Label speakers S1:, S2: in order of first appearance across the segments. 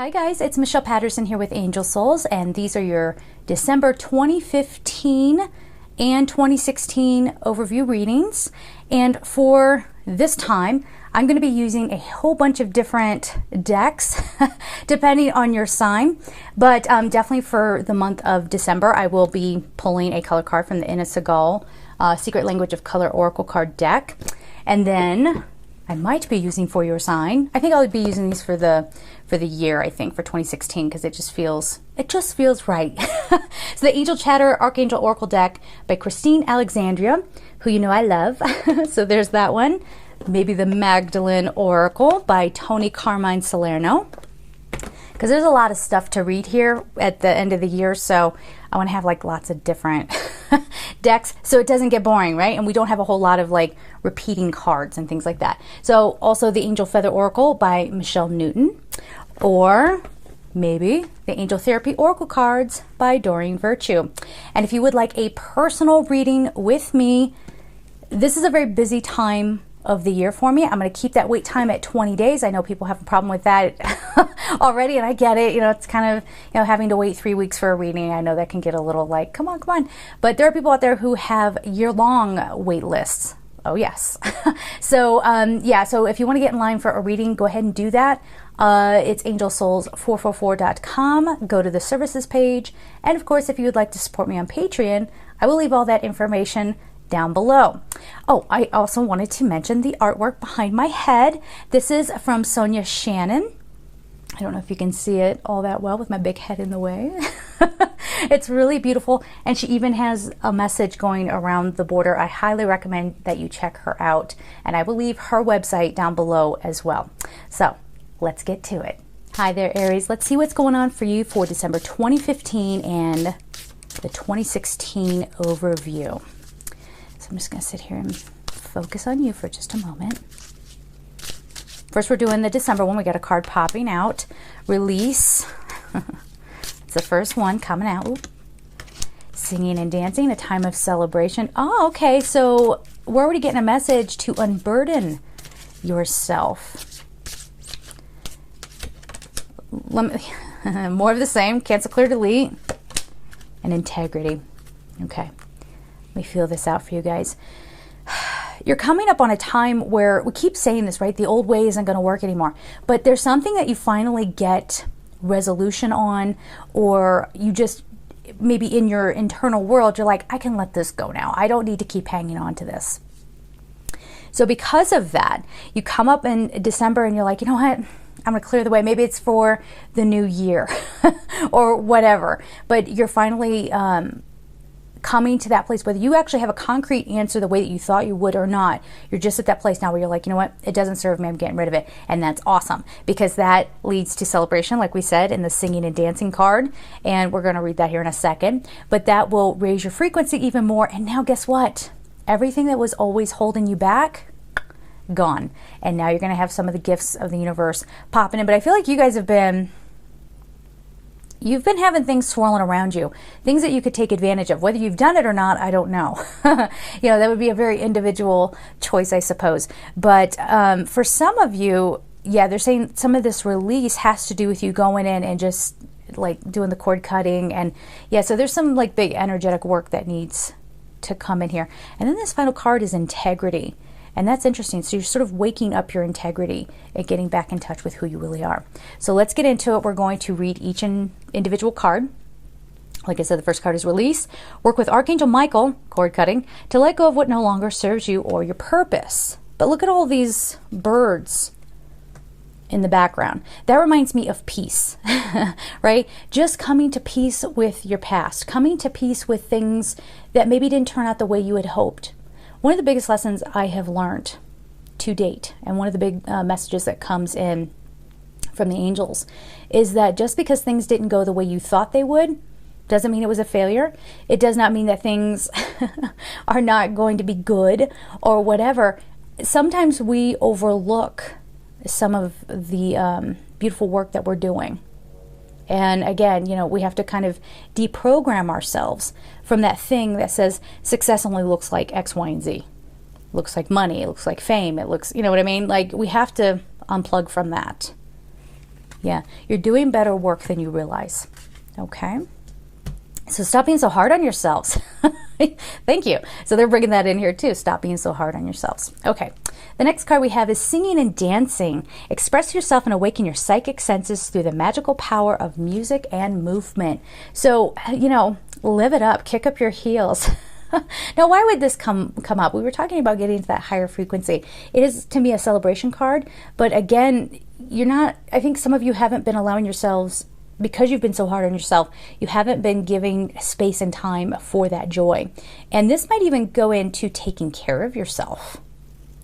S1: Hi guys, it's Michelle Patterson here with Angel Souls, and these are your December 2015 and 2016 overview readings. And for this time, I'm going to be using a whole bunch of different decks depending on your sign, but definitely for the month of December, I will be pulling a color card from the Ina Segal Secret Language of Color Oracle card deck. And then I might be using for your sign. I think I'll be using these for the year, I think, for 2016, because it just feels right. So the Angel Chatter Archangel Oracle deck by Christine Alexandria, who you know I love. So there's that one. Maybe the Magdalene Oracle by Tony Carmine Salerno, because there's a lot of stuff to read here at the end of the year, so I want to have like lots of different decks so it doesn't get boring, right? And we don't have a whole lot of like repeating cards and things like that. So also the Angel Feather Oracle by Michelle Newton, or maybe the Angel Therapy Oracle cards by Doreen Virtue. And if you would like a personal reading with me, this is a very busy time of the year for me. I'm going to keep that wait time at 20 days. I know people have a problem with that already, and I get it. You know, it's kind of, you know, having to wait 3 weeks for a reading. I know that can get a little like, come on. But there are people out there who have year-long wait lists. Oh, yes. So, yeah, so if you want to get in line for a reading, go ahead and do that. It's angelsouls444.com. Go to the services page. And of course, if you would like to support me on Patreon, I will leave all that information down below. Oh, I also wanted to mention the artwork behind my head. This is from Sonia Shannon. I don't know if you can see it all that well with my big head in the way. It's really beautiful, and she even has a message going around the border. I highly recommend that you check her out, and I will leave her website down below as well. So let's get to it. Hi there, Aries. Let's see what's going on for you for December 2015 and the 2016 overview. So I'm just going to sit here and focus on you for just a moment. First, we're doing the December one. We got a card popping out. Release. It's the first one coming out. Ooh. Singing and dancing, a time of celebration. Oh, okay. So we're already getting a message to unburden yourself. More of the same. Cancel, clear, delete. And integrity. Okay. Let me feel this out for you guys. You're coming up on a time where we keep saying this, right? The old way isn't going to work anymore. But there's something that you finally get resolution on, or you just maybe in your internal world, you're like, I can let this go now. I don't need to keep hanging on to this. So because of that, you come up in December and you're like, you know what? I'm going to clear the way. Maybe it's for the new year or whatever. But you're finally coming to that place, whether you actually have a concrete answer the way that you thought you would or not. You're just at that place now where you're like, you know what, it doesn't serve me, I'm getting rid of it. And that's awesome, because that leads to celebration, like we said in the singing and dancing card, and we're going to read that here in a second. But that will raise your frequency even more. And now guess what, everything that was always holding you back, gone. And now you're going to have some of the gifts of the universe popping in. But I feel like you guys have been You've been having things swirling around you, things that you could take advantage of. Whether you've done it or not, I don't know. You know, that would be a very individual choice, I suppose. But for some of you, yeah, they're saying some of this release has to do with you going in and just like doing the cord cutting. And yeah, so there's some like big energetic work that needs to come in here. And then this final card is integrity. And that's interesting. So you're sort of waking up your integrity and getting back in touch with who you really are. So let's get into it. We're going to read each individual card. Like I said, the first card is release. Work with Archangel Michael, cord cutting, to let go of what no longer serves you or your purpose. But look at all these birds in the background. That reminds me of peace, right? Just coming to peace with your past, coming to peace with things that maybe didn't turn out the way you had hoped. One of the biggest lessons I have learned to date, and one of the big messages that comes in from the angels, is that just because things didn't go the way you thought they would, doesn't mean it was a failure. It does not mean that things are not going to be good or whatever. Sometimes we overlook some of the beautiful work that we're doing. And again, you know, we have to kind of deprogram ourselves from that thing that says success only looks like X, Y, and Z. Looks like money, it looks like fame, it looks, you know what I mean? Like, we have to unplug from that. Yeah, you're doing better work than you realize. Okay. So stop being so hard on yourselves. Thank you. So they're bringing that in here too. Stop being so hard on yourselves. Okay. The next card we have is singing and dancing. Express yourself and awaken your psychic senses through the magical power of music and movement. So, you know, live it up. Kick up your heels. Now, why would this come up? We were talking about getting to that higher frequency. It is, to me, a celebration card. But again, you're not, I think some of you haven't been allowing yourselves, because you've been so hard on yourself, you haven't been giving space and time for that joy. And this might even go into taking care of yourself.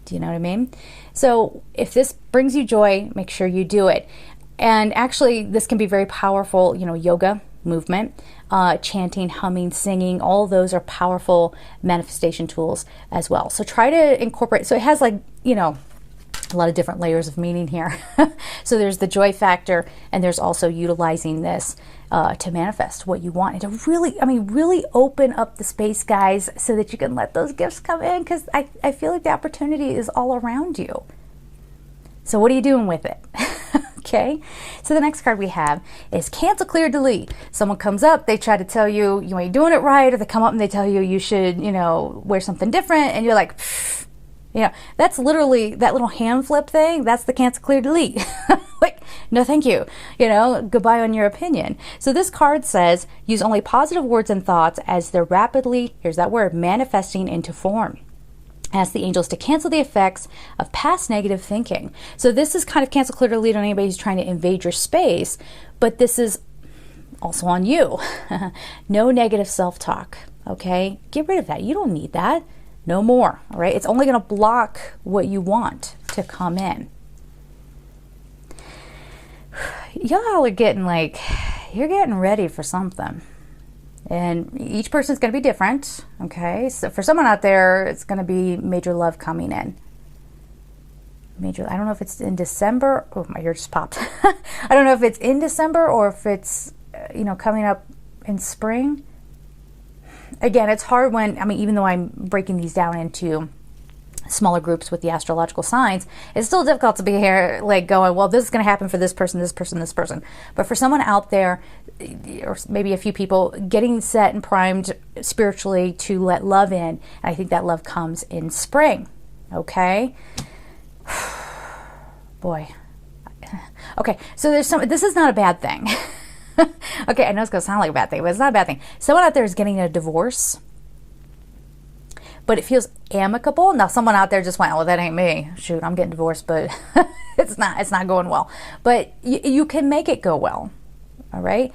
S1: Do you know what I mean? So if this brings you joy, make sure you do it. And actually, this can be very powerful, you know, yoga, movement, chanting, humming, singing, all those are powerful manifestation tools as well. So try to incorporate, so it has like, you know, a lot of different layers of meaning here. So there's the joy factor, and there's also utilizing this to manifest what you want, and to really, I mean, really open up the space, guys, so that you can let those gifts come in, because I feel like the opportunity is all around you. So what are you doing with it? Okay, so the next card we have is cancel, clear, delete. Someone comes up, they try to tell you you ain't doing it right, or they come up and they tell you you should, you know, wear something different, and you're like, pfft. You know, that's literally that little hand flip thing. That's the cancel, clear, delete. Like, no, thank you. You know, goodbye on your opinion. So this card says, use only positive words and thoughts as they're rapidly, here's that word, manifesting into form. Ask the angels to cancel the effects of past negative thinking. So this is kind of cancel, clear, delete on anybody who's trying to invade your space, but this is also on you. No negative self-talk, okay? Get rid of that. You don't need that. No more, all right? It's only going to block what you want to come in. Y'all are getting like, you're getting ready for something. And each person's going to be different, okay? So for someone out there, it's going to be major love coming in. Major, I don't know if it's in December. Oh, my ear just popped. I don't know if it's in December or if it's, you know, coming up in spring. Again, it's hard when, I mean, even though I'm breaking these down into smaller groups with the astrological signs, it's still difficult to be here like going, well, this is going to happen for this person, this person, this person. But for someone out there, or maybe a few people, getting set and primed spiritually to let love in, and I think that love comes in spring, okay? Boy. Okay, so there's some, this is not a bad thing. Okay, I know it's going to sound like a bad thing, but it's not a bad thing. Someone out there is getting a divorce, but it feels amicable. Now, someone out there just went, well, that ain't me. Shoot, I'm getting divorced, but it's not going well. But you can make it go well, all right?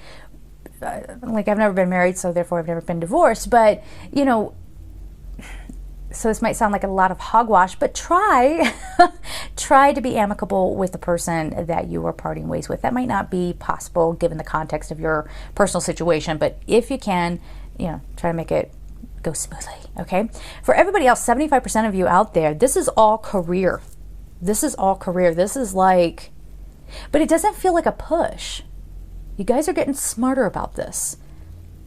S1: Like, I've never been married, so therefore I've never been divorced. But, you know, so this might sound like a lot of hogwash, but try to be amicable with the person that you are parting ways with. That might not be possible given the context of your personal situation, but if you can, you know, try to make it go smoothly, okay? For everybody else, 75% of you out there, this is all career. This is all career. This is like, but it doesn't feel like a push. You guys are getting smarter about this.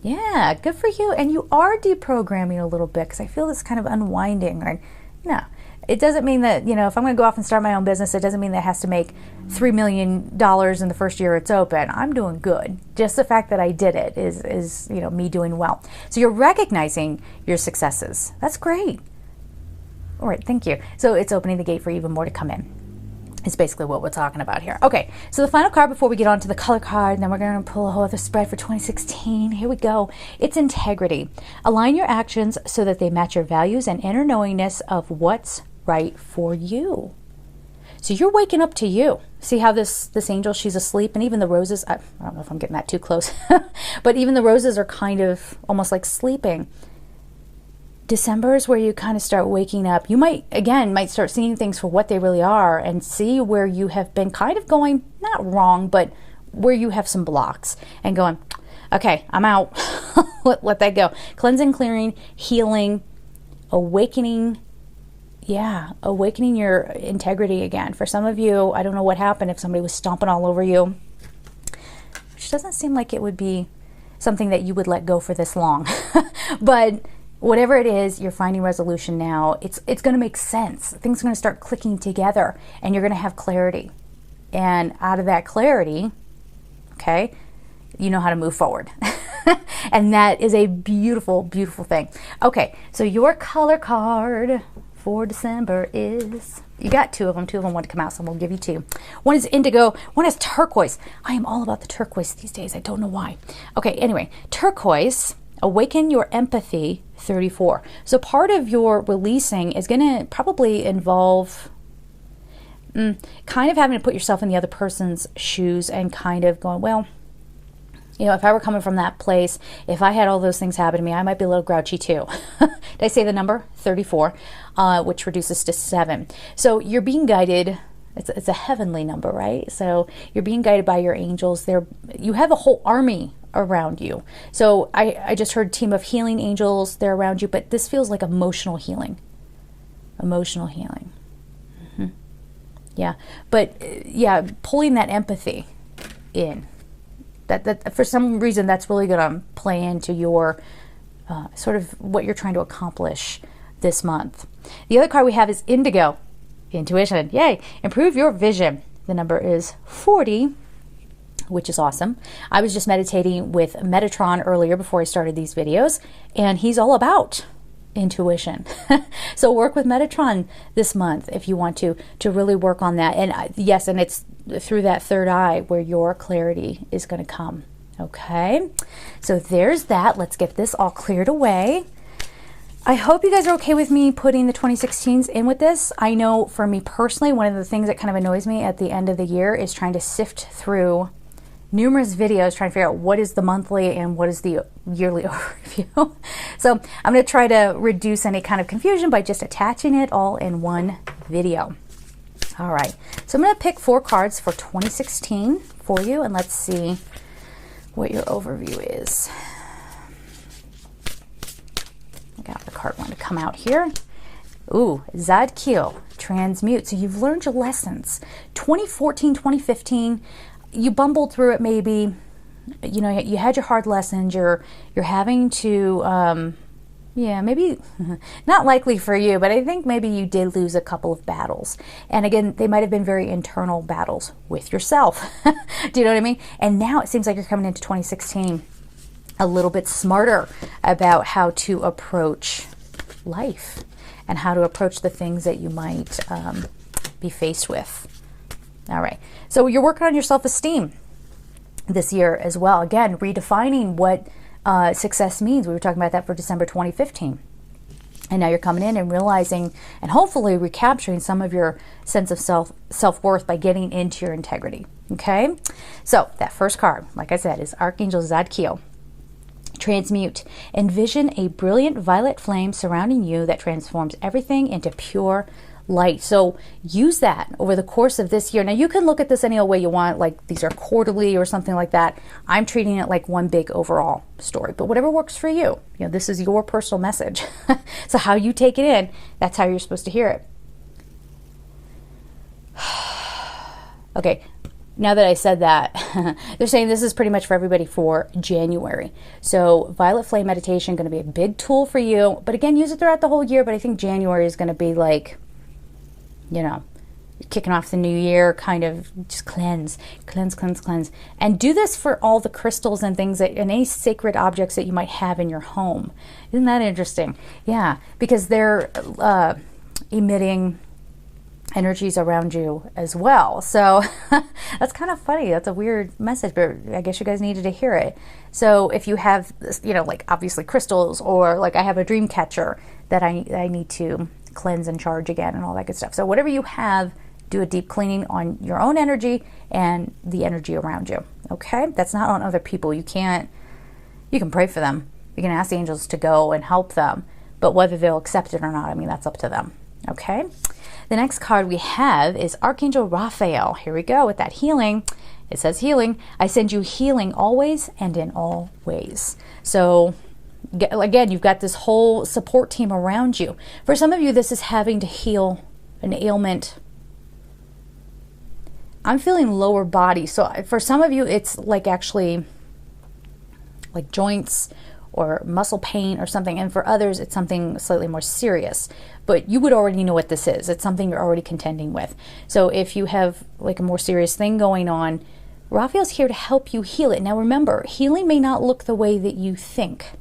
S1: Yeah, good for you. And you are deprogramming a little bit, because I feel this kind of unwinding. Or, no, it doesn't mean that, you know, if I'm going to go off and start my own business, it doesn't mean that it has to make $3 million in the first year it's open. I'm doing good. Just the fact that I did it is, you know, me doing well. So you're recognizing your successes. That's great. All right, thank you. So it's opening the gate for even more to come in. Is basically what we're talking about here. Okay, so the final card before we get on to the color card, and then we're going to pull a whole other spread for 2016. Here we go. It's integrity. Align your actions so that they match your values and inner knowingness of what's right for you. So you're waking up to you. See how this angel, she's asleep, and even the roses, I don't know if I'm getting that too close, but even the roses are kind of almost like sleeping. December is where you kind of start waking up. You might start seeing things for what they really are, and see where you have been kind of going, not wrong, but where you have some blocks, and going, okay, I'm out. let that go. Cleansing, clearing, healing, awakening. Yeah, awakening your integrity again. For some of you, I don't know what happened if somebody was stomping all over you, which doesn't seem like it would be something that you would let go for this long. But whatever it is, you're finding resolution now. It's going to make sense. Things are going to start clicking together, and you're going to have clarity And out of that clarity, okay, you know how to move forward. And that is a beautiful, beautiful thing. Okay, so your color card for December is, you got two of them. Two of them want to come out, so I'm going to give you two. One is indigo, one is turquoise. I am all about the turquoise these days. I don't know why. Okay, anyway, turquoise, awaken your empathy, 34. So part of your releasing is going to probably involve kind of having to put yourself in the other person's shoes and kind of going, well, you know, if I were coming from that place, if I had all those things happen to me, I might be a little grouchy too. Did I say the number? 34, which reduces to 7. So you're being guided. It's a heavenly number, right? So you're being guided by your angels. You have a whole army around you. So I just heard team of healing angels. They're around you, but this feels like emotional healing. Emotional healing. Yeah, but yeah, pulling that empathy in. That for some reason that's really going to play into your sort of what you're trying to accomplish this month. The other card we have is indigo, intuition. Yay! Improve your vision. The number is 40, which is awesome. I was just meditating with Metatron earlier before I started these videos, and he's all about intuition. So work with Metatron this month if you want to really work on that. And yes, and it's through that third eye where your clarity is going to come. Okay, so there's that. Let's get this all cleared away. I hope you guys are okay with me putting the 2016s in with this. I know for me personally, one of the things that kind of annoys me at the end of the year is trying to sift through numerous videos trying to figure out what is the monthly and what is the yearly overview. So I'm going to try to reduce any kind of confusion by just attaching it all in one video. All right, so I'm going to pick 4 cards for 2016 for you, and let's see what your overview is. I got the card one to come out here. Ooh, Zadkiel, transmute. So you've learned your lessons. 2014, 2015, you bumbled through it maybe. You know, you had your hard lessons. You're having to, yeah, maybe not likely for you, but I think maybe you did lose a couple of battles. And again, they might have been very internal battles with yourself. Do you know what I mean? And now it seems like you're coming into 2016 a little bit smarter about how to approach life and how to approach the things that you might be faced with. All right, so you're working on your self-esteem this year as well. Again, redefining what success means. We were talking about that for December 2015. And now you're coming in and realizing and hopefully recapturing some of your sense of self-worth by getting into your integrity. Okay? So that first card, like I said, is Archangel Zadkiel. Transmute. Envision a brilliant violet flame surrounding you that transforms everything into pure light. So use that over the course of this year. Now you can look at this any way you want, like these are quarterly or something like that. I'm treating it like one big overall story, but whatever works for you. You know, this is your personal message. So how you take it in, that's how you're supposed to hear it. Okay, now that I said that, they're saying this is pretty much for everybody for January. So Violet Flame Meditation going to be a big tool for you, but again, use it throughout the whole year. But I think January is going to be like, you know, kicking off the new year, kind of just cleanse. And do this for all the crystals and things that, and any sacred objects that you might have in your home. Isn't that interesting? Yeah, because they're emitting energies around you as well. So that's kind of funny. That's a weird message, but I guess you guys needed to hear it. So if you have, you know, like obviously crystals, or like I have a dream catcher that I need to cleanse and charge again and all that good stuff. So whatever you have, do a deep cleaning on your own energy and the energy around you. Okay? That's not on other people. You can pray for them. You can ask the angels to go and help them, but whether they'll accept it or not, I mean, that's up to them. Okay? The next card we have is Archangel Raphael. Here we go with that healing. It says healing. I send you healing always and in all ways. So again, you've got this whole support team around you. For some of you, this is having to heal an ailment. I'm feeling lower body. So for some of you, it's like actually like joints or muscle pain or something. And for others, it's something slightly more serious. But you would already know what this is. It's something you're already contending with. So if you have like a more serious thing going on, Raphael's here to help you heal it. Now remember, healing may not look the way that you think.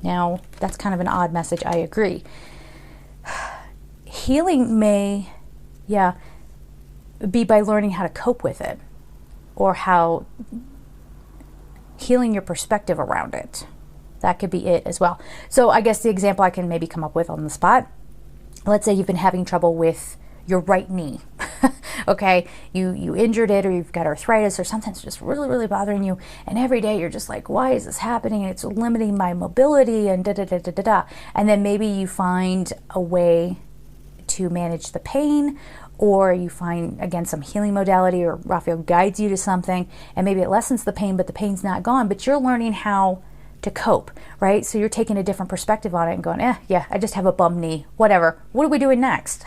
S1: Now, that's kind of an odd message, I agree. Healing may, be by learning how to cope with it, or how healing your perspective around it. That could be it as well. So I guess the example I can maybe come up with on the spot, let's say you've been having trouble with your right knee. Okay, you injured it, or you've got arthritis or something's just really, really bothering you, and every day you're just like, why is this happening? It's limiting my mobility and da da da da da da. And then maybe you find a way to manage the pain, or you find, again, some healing modality, or Raphael guides you to something, and maybe it lessens the pain, but the pain's not gone, but you're learning how to cope, right? So you're taking a different perspective on it and going, yeah, I just have a bum knee, whatever. What are we doing next?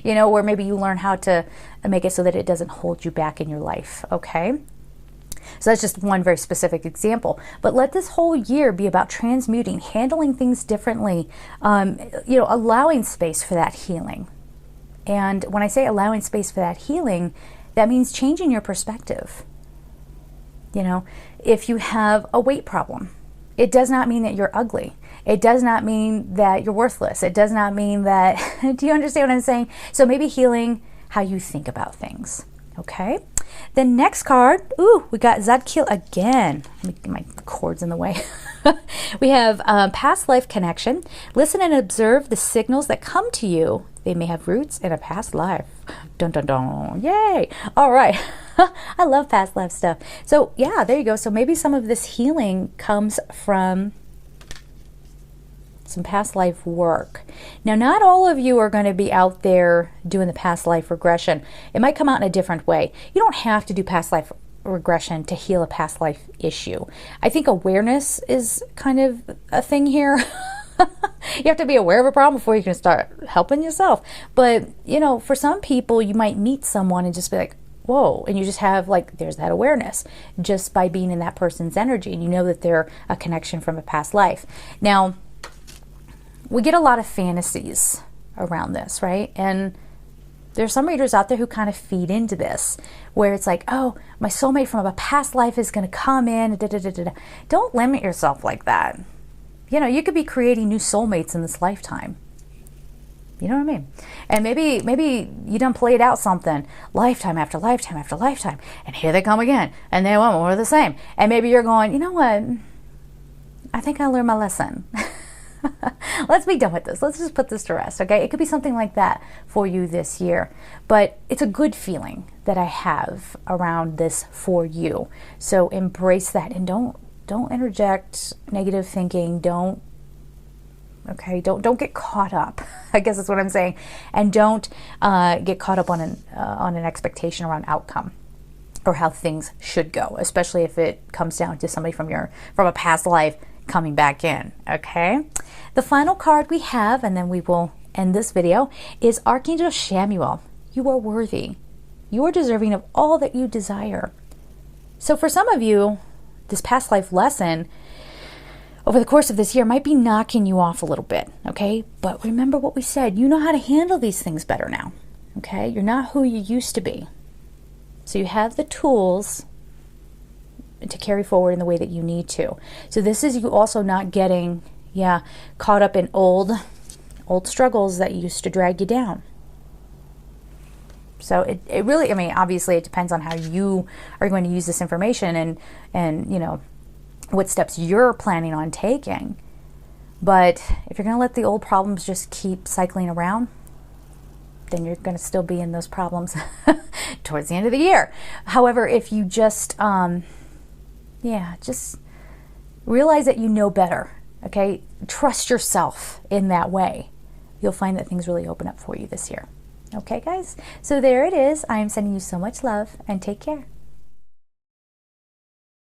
S1: Or maybe you learn how to make it so that it doesn't hold you back in your life, okay? So that's just one very specific example. But let this whole year be about transmuting, handling things differently, allowing space for that healing. And when I say allowing space for that healing, that means changing your perspective. If you have a weight problem, it does not mean that you're ugly. It does not mean that you're worthless. It does not mean that, do you understand what I'm saying? So maybe healing how you think about things, okay? The next card, we got Zadkiel again. Let me get my cords in the way. We have past life connection. Listen and observe the signals that come to you. They may have roots in a past life. Dun, dun, dun. Yay. All right. I love past life stuff. So yeah, there you go. So maybe some of this healing comes from some past life work. Now, not all of you are going to be out there doing the past life regression. It might come out in a different way. You don't have to do past life regression to heal a past life issue. I think awareness is kind of a thing here. You have to be aware of a problem before you can start helping yourself. But, for some people, you might meet someone and just be like, whoa, and you just have there's that awareness just by being in that person's energy, and you know that they're a connection from a past life. Now, we get a lot of fantasies around this, right? And there's some readers out there who kind of feed into this, where it's like, oh, my soulmate from a past life is going to come in. Da, da, da, da, da. Don't limit yourself like that. You could be creating new soulmates in this lifetime. You know what I mean? And maybe you done played out something lifetime after lifetime after lifetime, and here they come again, and they want more of the same. And maybe you're going, you know what? I think I learned my lesson. Let's be done with this. Let's just put this to rest, okay? It could be something like that for you this year. But it's a good feeling that I have around this for you. So embrace that, and don't interject negative thinking. Don't get caught up. I guess that's what I'm saying. And don't get caught up on an expectation around outcome or how things should go, especially if it comes down to somebody from a past life coming back in, okay? The final card we have, and then we will end this video, is Archangel Chamuel. You are worthy. You are deserving of all that you desire. So for some of you, this past life lesson over the course of this year might be knocking you off a little bit, okay? But remember what we said. You know how to handle these things better now, okay? You're not who you used to be. So you have the tools to carry forward in the way that you need to. So this is you also not getting, caught up in old struggles that used to drag you down. So it really, obviously it depends on how you are going to use this information and what steps you're planning on taking. But if you're going to let the old problems just keep cycling around, then you're going to still be in those problems towards the end of the year. However, if you just just realize that you know better, okay? Trust yourself in that way. You'll find that things really open up for you this year. Okay, guys? So there it is. I am sending you so much love, and take care.